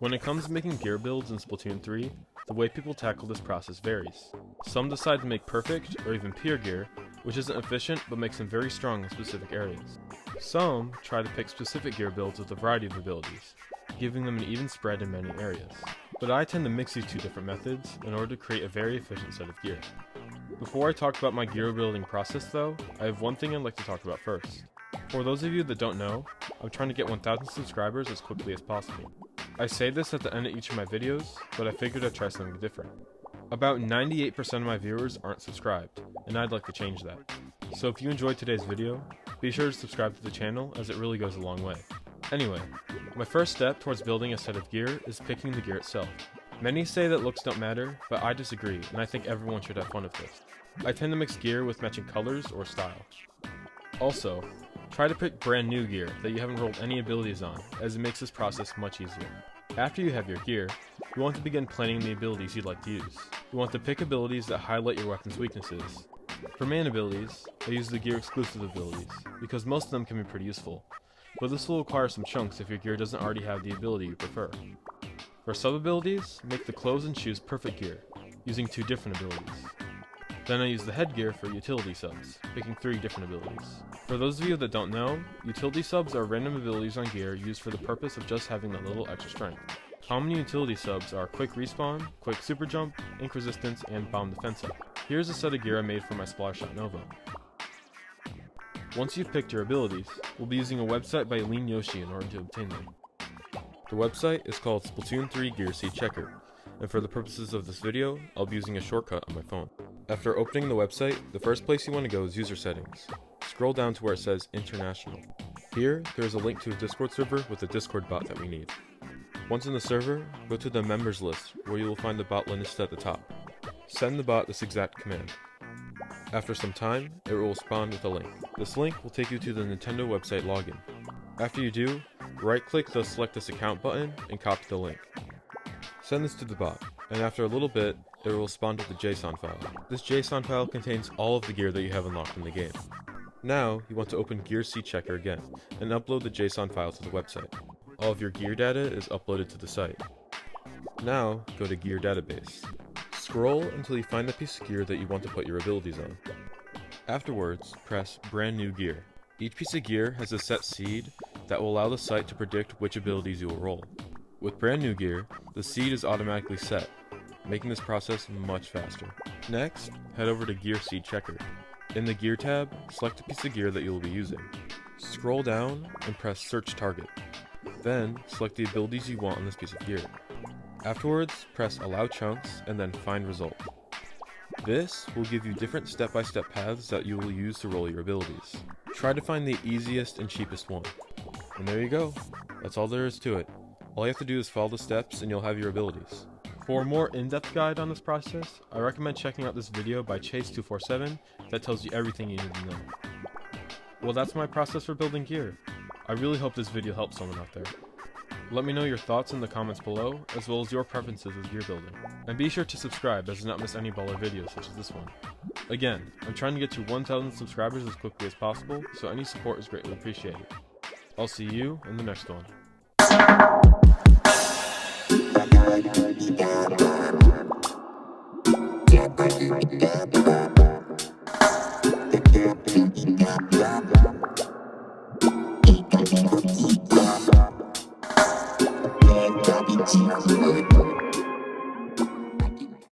When it comes to making gear builds in Splatoon 3, the way people tackle this process varies. Some decide to make perfect or even pure gear, which isn't efficient but makes them very strong in specific areas. Some try to pick specific gear builds with a variety of abilities, giving them an even spread in many areas. But I tend to mix these two different methods in order to create a very efficient set of gear. Before I talk about my gear building process though, I have one thing I'd like to talk about first. For those of you that don't know, I'm trying to get 1,000 subscribers as quickly as possible. I say this at the end of each of my videos, but I figured I'd try something different. About 98% of my viewers aren't subscribed, and I'd like to change that. So if you enjoyed today's video, be sure to subscribe to the channel as it really goes a long way. Anyway, my first step towards building a set of gear is picking the gear itself. Many say that looks don't matter, but I disagree, and I think everyone should have fun with this. I tend to mix gear with matching colors or style. Also, try to pick brand new gear that you haven't rolled any abilities on, as it makes this process much easier. After you have your gear, you want to begin planning the abilities you'd like to use. You want to pick abilities that highlight your weapon's weaknesses. For main abilities, I use the gear exclusive abilities, because most of them can be pretty useful, but this will require some chunks if your gear doesn't already have the ability you prefer. For sub-abilities, make the clothes and shoes perfect gear, using 2 different abilities. Then I use the headgear for utility subs, picking 3 different abilities. For those of you that don't know, utility subs are random abilities on gear used for the purpose of just having that little extra strength. Common utility subs are quick respawn, quick super jump, ink resistance, and bomb defense up. Here's a set of gear I made for my Splatshot Nova. Once you've picked your abilities, we'll be using a website by Lean Yoshi in order to obtain them. The website is called Splatoon 3 Gear Seed Checker, and for the purposes of this video, I'll be using a shortcut on my phone. After opening the website, the first place you want to go is User Settings. Scroll down to where it says International. Here, there is a link to a Discord server with a Discord bot that we need. Once in the server, go to the members list where you will find the bot listed at the top. Send the bot this exact command. After some time, it will respond with a link. This link will take you to the Nintendo website login. After you do, right-click the Select This Account button and copy the link. Send this to the bot, and after a little bit, it will respond with a JSON file. This JSON file contains all of the gear that you have unlocked in the game. Now, you want to open Gear Seed Checker again, and upload the JSON file to the website. All of your gear data is uploaded to the site. Now, go to Gear Database. Scroll until you find the piece of gear that you want to put your abilities on. Afterwards, press Brand New Gear. Each piece of gear has a set seed that will allow the site to predict which abilities you will roll. With brand new gear, the seed is automatically set, making this process much faster. Next, head over to Gear Seed Checker. In the Gear tab, select a piece of gear that you will be using. Scroll down and press Search Target. Then, select the abilities you want on this piece of gear. Afterwards, press Allow Chunks and then Find Result. This will give you different step-by-step paths that you will use to roll your abilities. Try to find the easiest and cheapest one. And there you go. That's all there is to it. All you have to do is follow the steps and you'll have your abilities. For a more in-depth guide on this process, I recommend checking out this video by Chase247 that tells you everything you need to know. Well, that's my process for building gear. I really hope this video helps someone out there. Let me know your thoughts in the comments below, as well as your preferences with gear building. And be sure to subscribe as to not miss any baller videos such as this one. Again, I'm trying to get to 1,000 subscribers as quickly as possible, so any support is greatly appreciated. I'll see you in the next one.